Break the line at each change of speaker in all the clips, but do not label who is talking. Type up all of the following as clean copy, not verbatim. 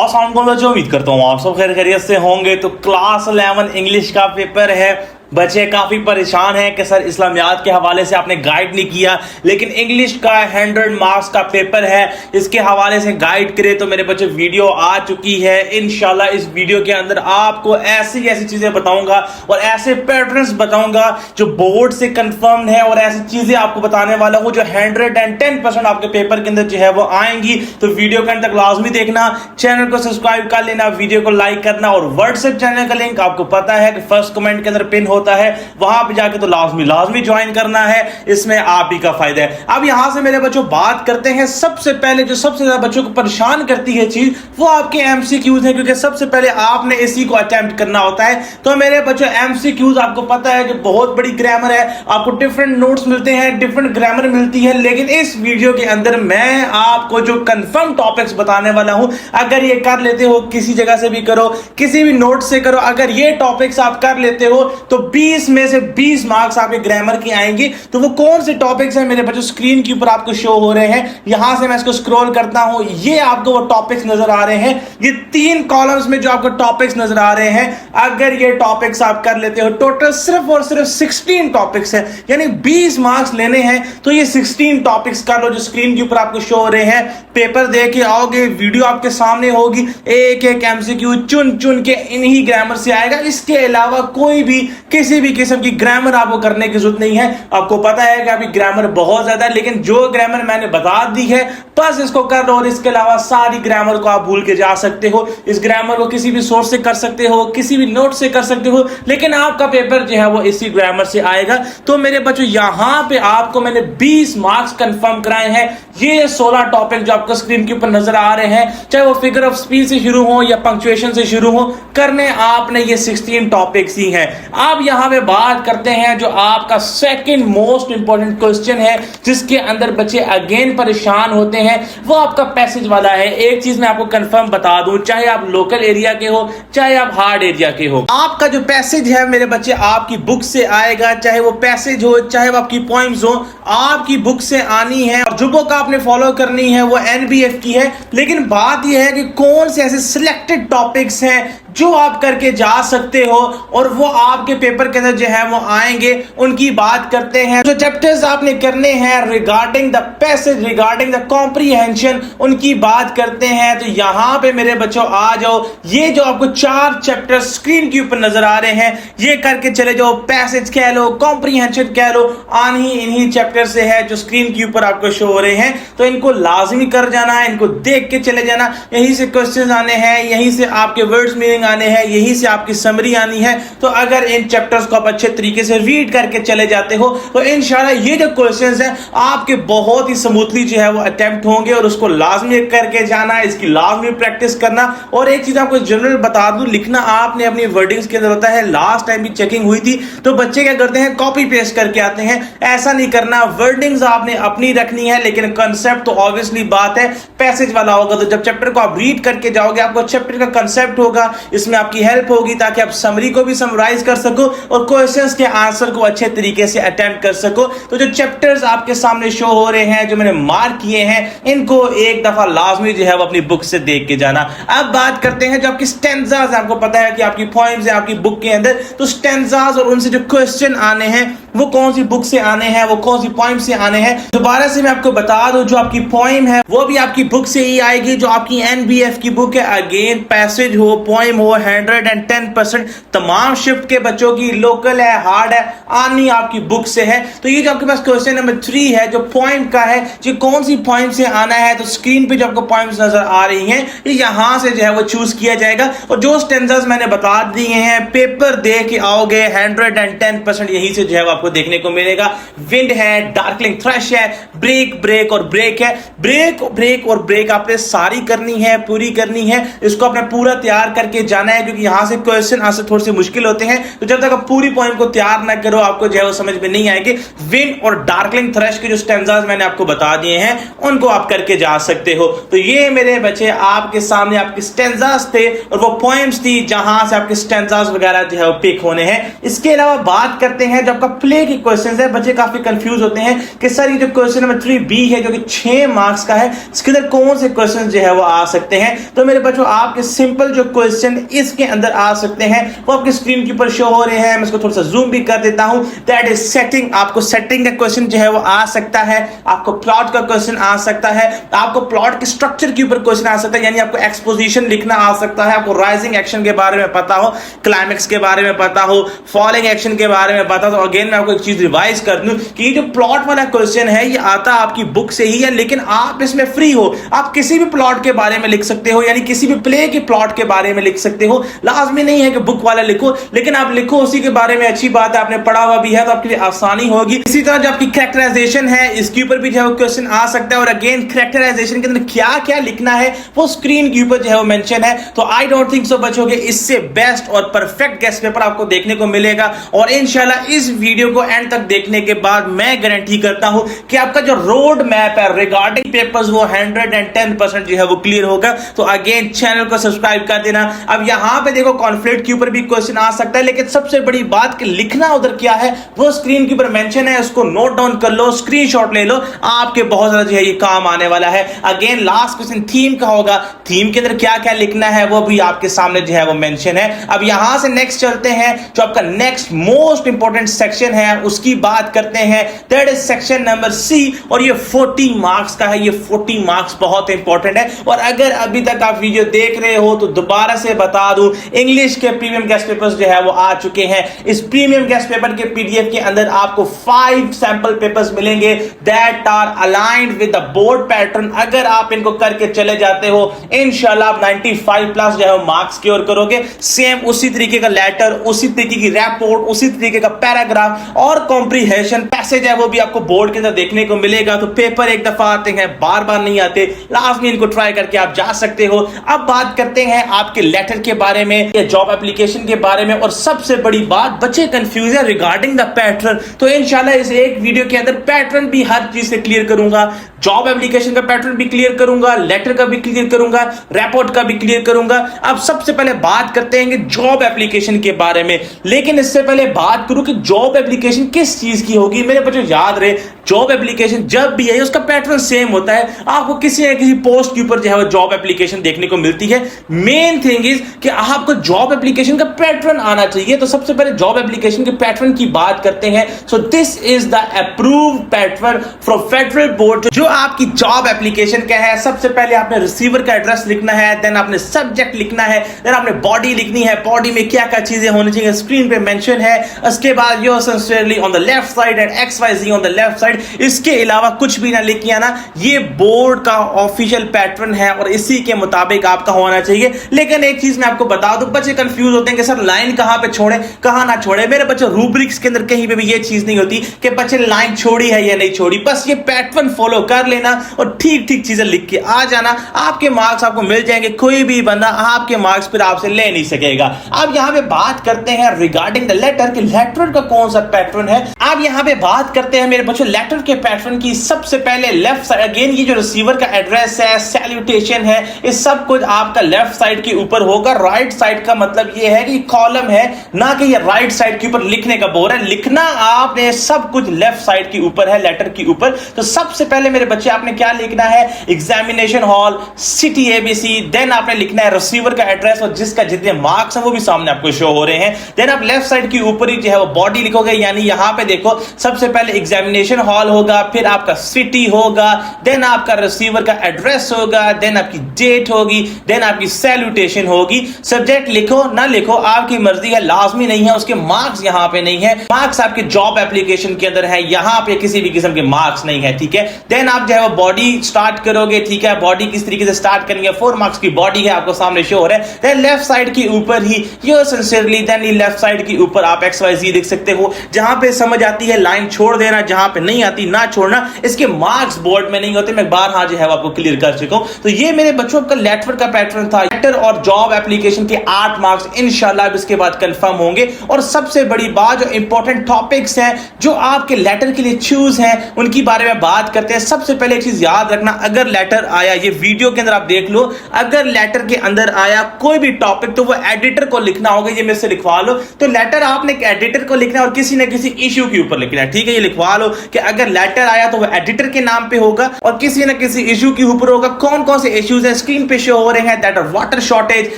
अस्सलाम वालेकुम बच्चों, उम्मीद करता हूँ आप सब खैरियत से होंगे। तो क्लास 11 इंग्लिश का पेपर है। बच्चे काफी परेशान हैं कि सर इस्लामियात के हवाले से आपने गाइड नहीं किया, लेकिन इंग्लिश का 100 मार्क्स का पेपर है, इसके हवाले से गाइड करे। तो मेरे बच्चे वीडियो आ चुकी है। इंशाल्लाह इस वीडियो के अंदर आपको ऐसी ऐसी चीजें बताऊंगा और ऐसे पैटर्न्स बताऊंगा जो बोर्ड से कंफर्म है, और ऐसी चीजें आपको बताने वाला हूं जो 110% आपके पेपर के अंदर जो है वो आएंगी। तो वीडियो के अंदर लाजमी देखना, चैनल को सब्सक्राइब कर लेना, वीडियो को लाइक करना, और व्हाट्सएप चैनल का लिंक आपको पता है कि फर्स्ट कमेंट के अंदर पिन होता है, वहां पे जाके तो लाजमी ज्वाइन करना है। इसमें आप ही का फायदा है। अब यहां से मेरे बच्चों बात करते हैं, सबसे पहले जो सबसे ज्यादा बच्चों को परेशान करती है चीज वो आपके एमसीक्यूज हैं, क्योंकि सबसे पहले आपने इसी को अटेम्प्ट करना होता है। तो मेरे बच्चों एमसीक्यूज आपको पता है कि बहुत बड़ी ग्रामर है, आपको डिफरेंट नोट्स मिलते हैं, डिफरेंट ग्रामर मिलती है, लेकिन इस वीडियो के अंदर मैं आपको जो कंफर्म टॉपिक्स बताने वाला हूं, अगर ये कर लेते हो, किसी जगह से भी करो, किसी भी नोट से करो, अगर ये टॉपिक्स आप कर लेते हो तो 20 में से 20 मार्क्स आपके ग्रामर की आएंगी। तो वो कौन से टॉपिक्स हैं मेरे बच्चों, स्क्रीन के ऊपर आपको शो हो रहे हैं। यहां से मैं इसको स्क्रॉल करता हूं, ये आपको वो टॉपिक्स नजर आ रहे हैं। ये 3 कॉलम्स में जो आपको टॉपिक्स नजर आ रहे हैं, अगर ये टॉपिक्स आप कर लेते हो, टोटल सिर्फ और सिर्फ 16 टॉपिक्स है, यानी 20 मार्क्स लेने हैं। तो ये 16 टॉपिक्स कर लो जो स्क्रीन के ऊपर आपको शो हो रहे हैं। पेपर दे के आओगे, वीडियो आपके सामने होगी, एक एक एमसीक्यू चुन चुन के इन्हीं ग्रामर से आएगा। इसके अलावा कोई भी किसी भी किस्म की ग्रामर आपको करने की जरूरत नहीं है। आपको पता है कि अभी ग्रामर बहुत ज्यादा है, लेकिन जो ग्रामर मैंने बता दी है बस इसको कर लो, और इसके अलावा सारी ग्रामर को आप भूल के जा सकते हो। इस ग्रामर को किसी भी सोर्स से कर सकते हो, किसी भी नोट से कर सकते हो, लेकिन आपका पेपर जो है वो इसी ग्रामर से आएगा। तो मेरे बच्चों यहां पे आपको मैंने 20 मार्क्स कंफर्म कराए हैं। ये 16 टॉपिक जो आपको स्क्रीन के ऊपर नजर आ रहे हैं, चाहे वो फिगर ऑफ स्पीच से शुरू हो या पंक्चुएशन से शुरू हो, करने आपने ये 16 टॉपिक्स ही हैं। अब यहां पे बात करते हैं जो आपका सेकंड मोस्ट इंपॉर्टेंट क्वेश्चन है, जिसके अंदर बच्चे अगेन परेशान होते हैं, वो आपका पैसेज वाला है। एक चीज मैं आपको कंफर्म बता दूं, चाहे आप लोकल एरिया के हो, चाहे आप हार्ड एरिया के हो, आपका जो पैसेज है मेरे बच्चे आपकी बुक से आएगा। चाहे वो पैसेज हो, चाहे वो आपकी पॉइंट्स हो, आपकी बुक से आनी है। और जो बुक आपने फॉलो करनी है वो एनबीएफ की है। लेकिन बात यह है कि कौन से ऐसे सिलेक्टेड टॉपिक्स हैं जो आप करके जा सकते हो और वो आपके पेपर के अंदर जो है वो आएंगे, उनकी बात करते हैं। जो चैप्टर्स आपने करने हैं regarding the passage, regarding the comprehension, उनकी बात करते हैं। तो यहां पे मेरे बच्चों आ जाओ, ये जो आपको 4 चैप्टर स्क्रीन के ऊपर नजर आ रहे हैं, ये करके चले जाओ। पैसेज कह लो, कॉम्प्रीहेंशन कह लो, आनी इन्हीं चैप्टर से है जो स्क्रीन के ऊपर आपको शो हो रहे हैं। तो इनको लाजमी कर जाना है, इनको देख के चले जाना। यहीं से क्वेश्चन आने हैं, यहीं से आपके वर्ड्स मीनिंग आने हैं, यहीं से आपकी समरी आनी है। तो अगर इन चैप्टर्स को आप अच्छे तरीके से रीड करके चले जाते हो तो इंशाल्लाह ये जो क्वेश्चंस हैं आपके बहुत ही स्मूथली जो है वो अटेम्प्ट होंगे, और उसको लाजमी करके जाना है, इसकी लाजमी प्रैक्टिस करना। और एक चीज आपको जनरल बता दूं, लिखना आपने अपनी वर्डिंग्स के अंदर होता है। लास्ट टाइम भी चेकिंग हुई थी तो बच्चे क्या करते हैं, कॉपी पेस्ट करके आते हैं। ऐसा नहीं करना, वर्डिंग्स आपने अपनी रखनी है, लेकिन कंसेप्ट तो ऑब्वियसली बात है पैसेज वाला होगा। तो जब चैप्टर को आप रीड करके जाओगे, आपको चैप्टर का कंसेप्ट होगा, इसमें आपकी हेल्प होगी ताकि आप समरी को भी समराइज कर सको और क्वेश्चंस के आंसर को अच्छे तरीके से अटेम्प्ट कर सको। तो जो चैप्टर्स आपके सामने शो हो रहे हैं, जो मैंने मार्क किए हैं, इनको एक दफा लाजमी जो है वो अपनी बुक से देख के जाना। अब बात करते हैं जो आपकी स्टैंजास, आपको पता है कि आपकी पोएम्स है आपकी बुक के अंदर, तो स्टैंजास और उनसे जो क्वेश्चन आने हैं वो कौन सी बुक से आने हैं, वो कौन सी पोएम से आने हैं। दोबारा से मैं आपको बता दूं, जो आपकी पोएम है वो भी आपकी बुक से ही आएगी, जो आपकी एनबीएफ की बुक है। अगेन पैसेज हो, पोएम हो, 110% तमाम शिफ्ट के बच्चों की, लोकल है, हार्ड है, आनी आपकी बुक से है। तो ये जो आपके पास क्वेश्चन नंबर 3 है जो पॉइंट का है, जो कौन सी पॉइंट से आना है, तो स्क्रीन पे जो आपको पॉइंट्स नजर आ रही हैं, ये यहां से जो है वो चूज किया जाएगा। और जो स्टैंजास मैंने बता दिए हैं, पेपर दे के आओगे 110% यहीं से जो है आपको देखने को मिलेगा। विंड है, डार्कलिंग थ्रश है, ब्रेक ब्रेक और ब्रेक है। ब्रेक ब्रेक और ब्रेक आपने सारी करनी है, पूरी करनी है। इसको आपने पूरा तैयार करके जाना है, क्योंकि यहां से क्वेश्चन आंसर थोड़े से मुश्किल होते हैं। तो जब तक आप पूरी पॉइंट को तैयार ना करो, आपको जो है वो समझ में नहीं आएंगे। विंड और डार्कलिंग थ्रश के जो स्टैंजास मैंने आपको बता दिए हैं, उनको आप करके जा सकते हो। तो ये मेरे बच्चे आपके सामने आपके स्टैंजास थे और वो पोएम्स थी जहां से आपके स्टैंजास वगैरह जो है वो पिक होने हैं। इसके अलावा बात करते हैं जो आपका प्ले के क्वेश्चन है, बच्चे काफी कंफ्यूज होते हैं कि सर ये जो क्वेश्चन नंबर 3B है जो कि 6 मार्क्स का है, इसके अंदर कौन से क्वेश्चन जो है वो आ सकते हैं। तो मेरे बच्चों आपके सिंपल जो क्वेश्चन इसके अंदर आ सकते हैं वो आपके स्क्रीन के ऊपर शो हो रहे हैं। मैं इसको थोड़ा सा जूम भी कर देता हूं। दैट इज सेटिंग, आपको सेटिंग का क्वेश्चन जो है वो आ सकता है, आपको प्लॉट का क्वेश्चन आ सकता है, आपको प्लॉट के स्ट्रक्चर के ऊपर क्वेश्चन आ सकता है, यानी आपको एक्सपोजिशन लिखना आ सकता है, आपको राइजिंग एक्शन के बारे में पता हो, क्लाइमेक्स के बारे में पता हो, फॉलिंग एक्शन के बारे में पता हो। तो अगेन मैं आपको एक चीज रिवाइज कर दूं कि ये जो प्लॉट वाला क्वेश्चन है ये आता आपकी बुक से ही है, लेकिन आप इसमें फ्री हो, आप किसी भी प्लॉट के बारे में लिख सकते हो, यानी किसी भी प्ले के प्लॉट के बारे में लिख सकते हो। लाजमी नहीं है कि बुक वाला लिखो, लेकिन आप लिखो उसी के बारे में। अच्छी बात है, आपने पढ़ा हुआ भी है तो आपके लिए आसानी होगी। इसी तरह जो आपकी कैरेक्टराइजेशन है इसके ऊपर भी जो है वो क्वेश्चन आ सकता है। और अगेन कैरेक्टराइजेशन के अंदर क्या क्या लिखना है वो स्क्रीन के ऊपर जो है वो मेंशन है। तो आई डोंट थिंक सो बच्चों के इससे बेस्ट और परफेक्ट गेस्ट पेपर आपको देखने को मिलेगा। और इंशाल्लाह इस वीडियो को एंड तक देखने के बाद मैं गारंटी करता हूं कि आपका जो रोड मैप है रिगार्डिंग पेपर्स वो 110% जो है वो क्लियर होगा। तो अगेन चैनल को सब्सक्राइब कर देना। अब यहां पे देखो कॉन्फ्लिक्ट के ऊपर भी क्वेश्चन आ सकता है, लेकिन सबसे बड़ी बात कि लिखना उधर क्या है वो स्क्रीन के ऊपर मेंशन है, उसको नोट डाउन कर लो, स्क्रीनशॉट ले लो, आपके बहुत ज्यादा जो है ये काम आने वाला है। अगेन लास्ट क्वेश्चन थीम का होगा, थीम के अंदर क्या क्या लिखना है वो भी आपके सामने जो है वो मेंशन है। अब यहां से नेक्स्ट चलते हैं, जो आपका नेक्स्ट मोस्ट इंपॉर्टेंट सेक्शन है उसकी बात करते हैं। That is section number C और ये 40 मार्क्स का है। ये 40 मार्क्स बहुत इंपॉर्टेंट है। और अगर अभी तक आप वीडियो देख रहे हो तो दोबारा से बता दूं, इंग्लिश के प्रीमियम गेस्ट पेपर्स जो है वो आ चुके हैं। इस प्रीमियम गेस्ट पेपर के PDF के अंदर आपको 5 सैंपल पेपर्स मिलेंगे that are aligned with the board pattern. अगर आप इनको करके चले जाते हो इंशाल्लाह आप 95 प्लस जो है मार्क्स स्कोर करोगे। सेम उसी तरीके का लेटर, उसी तरीके की रिपोर्ट, उसी तरीके का पैराग्राफ और कॉम्प्रिहेंशन पैसेज है वो भी आपको बोर्ड के अंदर देखने को मिलेगा। तो पेपर एक दफा आते हैं, बार बार नहीं आते, लास्ट में इनको ट्राई करके आप जा सकते हो। अब बात करते हैं आपके लेटर के बारे में या जॉब एप्लीकेशन के बारे में। और सबसे बड़ी बात, बच्चे कंफ्यूज है रिगार्डिंग द पैटर्न। तो इंशाल्लाह इस एक वीडियो के अंदर पैटर्न भी हर चीज से क्लियर करूंगा, जॉब एप्लीकेशन का पैटर्न भी क्लियर करूंगा, लेटर का भी क्लियर करूंगा, रिपोर्ट का भी क्लियर करूंगा। अब सबसे पहले बात करते हैं कि जॉब एप्लीकेशन के बारे में, लेकिन इससे पहले बात करूं कि जॉब एप्लीकेशन किस चीज की होगी। मेरे बच्चों याद रहे, जॉब एप्लीकेशन जब भी है उसका पैटर्न सेम होता है। आपको किसी न किसी पोस्ट के ऊपर जो है वो जॉब एप्लीकेशन देखने को मिलती है। मेन थिंग इज कि आपको जॉब एप्लीकेशन का पैटर्न आना चाहिए। तो सबसे पहले जॉब एप्लीकेशन के पैटर्न की बात करते हैं। So this is the approved pattern from federal board. जो आपकी जॉब एप्लीकेशन क्या है, सबसे पहले आपने रिसीवर का एड्रेस लिखना है, देन आपने सब्जेक्ट लिखना है, देन आपने बॉडी लिखनी है, बॉडी में क्या क्या चीजें होनी चाहिए स्क्रीन पे मेंशन है। उसके बाद your sincerely on the left side and XYZ on the left side. इसके अलावा कुछ भी ना लिखिए आना। ये बोर्ड का ऑफिशियल पैटर्न है और इसी के मुताबिक आपका होना चाहिए। लेकिन एक चीज मैं आपको बता दूं, बच्चे कंफ्यूज होते हैं कि सर लाइन कहां पे छोड़े कहां ना छोड़े। मेरे बच्चे रूब्रिक्स के अंदर कहीं पे भी ये चीज नहीं होती कि बच्चे लाइन छोड़ी है या नहीं छोड़ी। बस ये पैटर्न फॉलो कर लेना और ठीक ठीक चीजें लिख के आ जाना, आपके मार्क्स आपको मिल जाएंगे। कोई भी बंदा आपके मार्क्स फिर आपसे ले नहीं सकेगा। अब यहां पे बात करते हैं रिगार्डिंग द लेटर कि लेटर का कौन सा पैटर्न है। अब यहां पे बात करते हैं मेरे बच्चों लेटर के पैटर्न की। सबसे पहले लेफ्ट साइड, अगेन ये जो रिसीवर का एड्रेस है, सैल्यूटेशन है, ये सब कुछ आपका लेफ्ट साइड के ऊपर होगा। राइट साइड का मतलब ये है कि कॉलम है, ना कि ये राइट साइड के ऊपर लिखने का बोर है। लिखना आपने सब कुछ लेफ्ट साइड के ऊपर है, लेटर के ऊपर। तो सबसे पहले मेरे बच्चे आपने क्या लिखना है, examination hall, city ABC, then आपने लिखना है रिसीवर का एड्रेस और जिसका जितने मार्क्स हैं वो भी सामने आपको शो हो रहे हैं। देन आप लेफ्ट साइड के ऊपर ही जो है वो बॉडी लिखोगे, यानी यहां पे देखो सबसे पहले एग्जामिनेशन हॉल होगा, फिर आपका सिटी होगा, देन आपका रिसीवर का एड्रेस होगा, देन आपकी डेट होगी, देन आपकी सैल्यूटेशन होगी। सब्जेक्ट लिखो ना लिखो आपकी मर्जी है, लाजमी नहीं है। उसके मार्क्स यहां पे नहीं है, मार्क्स आपके जॉब एप्लीकेशन के अंदर है, यहां पे किसी भी किस्म के मार्क्स नहीं है, ठीक है। देन आप जो है वो बॉडी स्टार्ट करोगे, ठीक है। बॉडी किस तरीके से स्टार्ट करेंगे, 4 मार्क्स की बॉडी है, आपको सामने शो हो रहा है। देन लेफ्ट साइड के ऊपर ही yours sincerely, then left side के ऊपर आप XYZ लिख सकते हो। जहां पे समझ आती है लाइन छोड़ देना, जहां पे नहीं आती ना छोड़ना। इसके मार्क्स बोर्ड में नहीं होते, मैं बार हां जो है आपको क्लियर कर चुका हूं। तो ये मेरे बच्चों का लेटर का पैटर्न था। लेटर और जॉब एप्लीकेशन के 8 मार्क्स इंशाल्लाह इसके बाद कंफर्म होंगे। और सबसे बड़ी बात, जो इंपॉर्टेंट टॉपिक्स हैं जो आपके लेटर के लिए चूज हैं, उनकी बारे में बात करते हैं। सबसे पहले एक चीज याद रखना, अगर लेटर आया, ये वीडियो के अंदर आप देख लो, अगर लेटर के अंदर आया कोई भी टॉपिक तो वो एडिटर को लिखना होगा। ये मेरे से लिखवा लो। तो लेटर आपने एडिटर को लिखना और किसी किसी न किसी इश्यू के ऊपर लिखना है, ठीक है। ये लिखवा लो कि अगर लेटर आया तो वो एडिटर के नाम पे होगा और किसी न किसी इश्यू के ऊपर होगा। कौन कौन से इश्यूज है स्क्रीन पे शो हो रहे हैं, that are water shortage,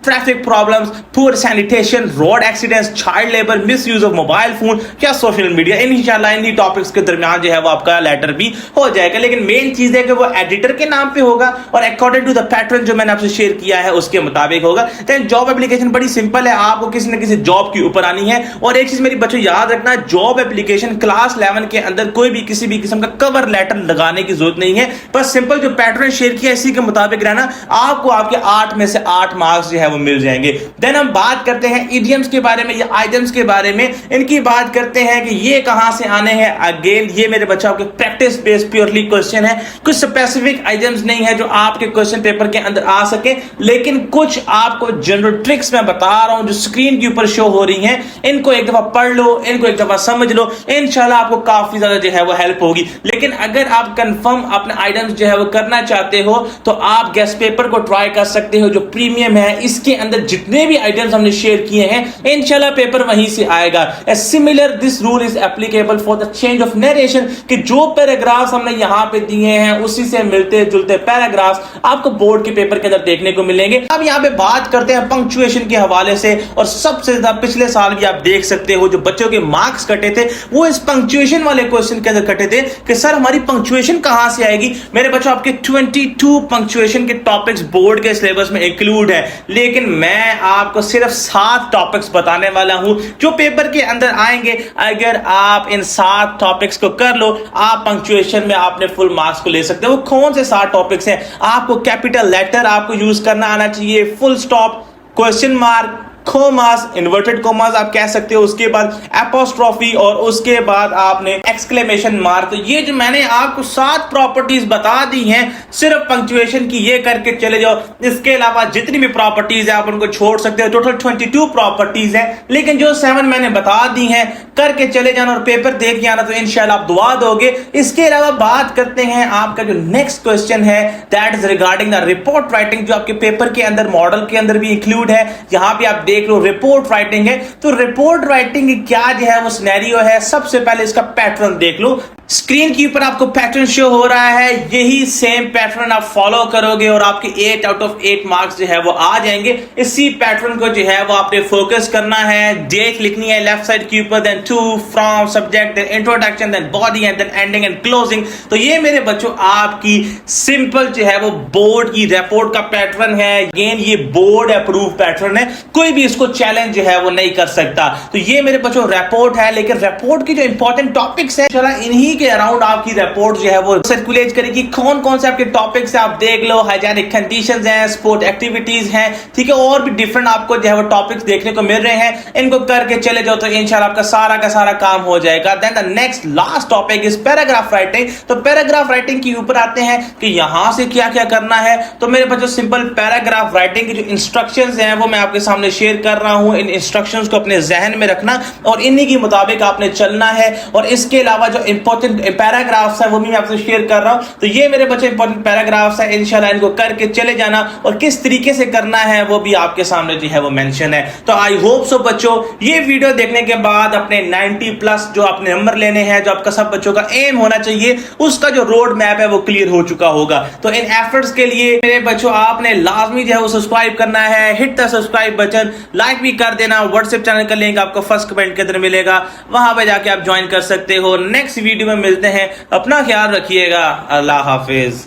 traffic problems, poor sanitation, road accidents, child labour, misuse of mobile phone या सोशल मीडिया। इंशाल्लाह इन्हीं टॉपिक्स के दरमियान जो है वो आपका लेटर भी हो जाएगा। लेकिन मेन चीज है कि वो एडिटर के नाम पे होगा और अकॉर्डिंग टू द पैटर्न जो मैंने आपसे शेयर किया है उसके मुताबिक होगा। देन जॉब एप्लीकेशन बड़ी सिंपल है, आपको किसी न किसी जॉब के ऊपर आनी है। और एक चीज मेरी बच्चों याद रखना, जॉब एप्लीकेशन क्लास 11 के अंदर कोई भी किसी भी किस्म का कवर लेटर लगाने की जरूरत नहीं है। बस सिंपल जो पैटर्न शेयर किया इसी के मुताबिक रहना, आपको आपके 8 में से 8 मार्क्स जो है वो मिल जाएंगे। देन हम बात करते हैं इडियम्स के बारे में या आइटम्स के बारे में। इनकी बात करते हैं कि ये कहां से आने हैं। अगेन ये मेरे बच्चों के प्रैक्टिस बेस्ड प्योरली क्वेश्चन है, कुछ स्पेसिफिक आइटम्स नहीं है जो आपके क्वेश्चन पेपर के अंदर आ सके, लेकिन कुछ आपको जनरल ट्रिक्स मैं बता रहा हूं जो स्क्रीन के ऊपर शो हो रही हैं। इनको एक दफा पढ़ लो, इनको एक दफा समझ लो, इंशाल्लाह आपको काफी ज्यादा जो है वो हेल्प होगी। लेकिन अगर आप कंफर्म अपने आइटम्स जो है वो करना चाहते हो तो आप गेस्ट पेपर को ट्राई कर सकते हो जो प्रीमियम है। इसके अंदर जितने भी आइटम्स हमने शेयर किए हैं इंशाल्लाह पेपर वहीं से आएगा। Similar this rule is applicable for the change of narration, कि जो पैराग्राफ्स हमने यहां पे दिए हैं उसी से मिलते जुलते पैराग्राफ्स आपको बोर्ड के पेपर के अंदर देखने को मिलेंगे। अब यहां पे बात करते हैं पंक्चुएशन के हवाले से, और सबसे ज्यादा पिछले साल भी आप देख सकते हो जो बच्चों के मार्क्स कटे थे वो इस पंक्चुएशन वाले क्वेश्चन के अंदर कटे थे कि सर हमारी पंक्चुएशन कहां से आएगी। मेरे बच्चों आपके 22 पंक्चुएशन के टॉपिक्स बोर्ड के सिलेबस में इंक्लूड है, लेकिन मैं आपको सिर्फ 7 टॉपिक्स बताने वाला हूं जो पेपर के अंदर आएंगे। अगर आप इन 7 टॉपिक्स को कर लो आप पंक्चुएशन में आपने फुल मार्क्स को ले सकते हो। वो कौन से 7 टॉपिक्स हैं? आपको कैपिटल लेटर आपको यूज करना आना चाहिए, full stop, question mark, commas, inverted commas आप कह सकते हो, उसके बाद एपोस्ट्रोफी और उसके बाद आपने एक्सक्लेमेशन मार्क। तो ये जो मैंने आपको 7 प्रॉपर्टीज बता दी हैं सिर्फ पंक्चुएशन की, ये करके चले जाओ। इसके अलावा जितनी भी प्रॉपर्टीज है आप उनको छोड़ सकते हो। टोटल 22 प्रॉपर्टीज है, लेकिन जो 7 मैंने बता दी हैं करके चले जाना और पेपर देख के आना, तो इंशाल्लाह आप दुआ दोगे। इसके अलावा बात करते हैं आपका जो नेक्स्ट क्वेश्चन है that is regarding the report writing, जो आपके पेपर के अंदर मॉडल के अंदर भी इंक्लूड है। यहां पे आप देख लो रिपोर्ट राइटिंग है, तो रिपोर्ट राइटिंग क्या जो है वो सिनेरियो है। सबसे पहले इसका पैटर्न देख लो, स्क्रीन के ऊपर आपको पैटर्न शो हो रहा है, यही सेम पैटर्न आप फॉलो करोगे और आपके 8 आउट ऑफ 8 मार्क्स जो है वो आ जाएंगे। इसी पैटर्न को जो है वो आपने फोकस करना है, डेट लिखनी है लेफ्ट साइड के ऊपर, then to, from, subject, then introduction, then body and then ending and closing. तो ये मेरे बच्चों आपकी सिंपल जो है वो बोर्ड की रिपोर्ट का पैटर्न है। अगेन ये बोर्ड अप्रूव पैटर्न है, कोई भी इसको चैलेंज जो है वो नहीं कर सकता। तो ये मेरे बच्चों रिपोर्ट है, लेकिन रिपोर्ट की जो इंपॉर्टेंट टॉपिक्स है चला इन्हीं के अराउंड आपकी रिपोर्ट जो है वो सर्कुलेट करेगी। कौन कौन से आपके टॉपिक्स है आप देख लो, हाइजीनिक कंडीशंस हैं, स्पोर्ट एक्टिविटीज हैं, ठीक है, और भी डिफरेंट आपको जो है वो टॉपिक्स देखने को मिल रहे हैं। इनको करके चले जाओ तो इंशाल्लाह आपका सारा का सारा काम हो जाएगा। Then the next last topic is paragraph writing. तो पैराग्राफ राइटिंग के ऊपर आते हैं कि यहां से क्या क्या करना है। तो मेरे बच्चों सिंपल पैराग्राफ राइटिंग की जो इंस्ट्रक्शंस हैं वो मैं आपके सामने शेयर कर रहा हूं। इन इंस्ट्रक्शंस को अपने जहन में रखना और इन्हीं के मुताबिक आपने चलना है। और इसके अलावा जो इंपॉर्टेंट पैराग्राफ्स है वो भी मैं आपसे शेयर कर रहा हूं। तो ये मेरे बच्चे इंपॉर्टेंट पैराग्राफ्स है, इंशाल्लाह इनको करके चले जाना और किस तरीके से करना है वो भी आपके सामने जो है वो मेंशन है। तो आई होप सो बच्चों ये वीडियो देखने के बाद अपने 90 प्लस जो आपने नंबर लेने हैं, जो आपका सब बच्चों का एम होना चाहिए, उसका जो रोड मैप है वो क्लियर हो चुका होगा। तो इन एफर्ट्स के लिए मेरे बच्चों आपने लाजमी जो है वो सब्सक्राइब करना है, hit the subscribe button, like भी कर देना। व्हाट्सएप चैनल का लिंक आपको फर्स्ट कमेंट के अंदर मिलेगा, वहां पे जाके आप ज्वाइन कर सकते हो। नेक्स्ट वीडियो में मिलते हैं, अपना ख्याल रखिएगा, अल्लाह हाफिज।